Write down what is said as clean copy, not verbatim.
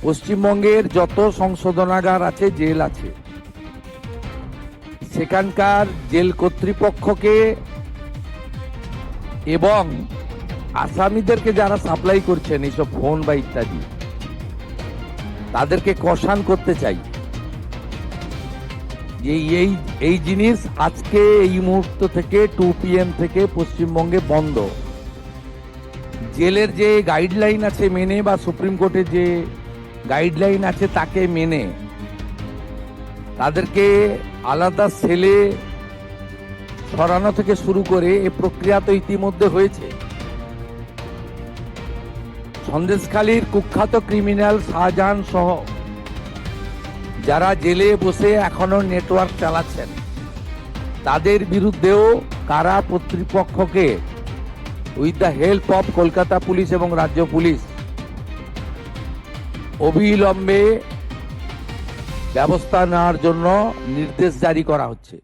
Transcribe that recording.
পশ্চিমবঙ্গের যত সংশোধনাগার আছে, জেল আছে, সেখানকার জেল কর্তৃপক্ষকে এবং আসামিদেরকে যারা সাপ্লাই করছেন এইসব ফোন বা ইত্যাদি, তাদেরকে কষান করতে চাই যে এই জিনিস আজকে এই মুহূর্ত থেকে 2 PM থেকে পশ্চিমবঙ্গে বন্ধ। জেলের যে গাইডলাইন আছে মেনে, বা সুপ্রিম কোর্টের যে গাইডলাইন আছে তাকে মেনে তাদেরকে আলাদা সেলে সরানো থেকে শুরু করে এই প্রক্রিয়া তো ইতিমধ্যে হয়েছে। সন্দেশখালীর কুখ্যাত ক্রিমিনাল শাহজাহান সহ যারা জেলে বসে এখনো নেটওয়ার্ক চালাচ্ছেন, তাদের বিরুদ্ধেও কারা কর্তৃপক্ষকে with the help of Kolkata police এবং রাজ্য পুলিশ অবিলম্বে ব্যবস্থা নেওয়ার জন্য নির্দেশ জারি করা হচ্ছে।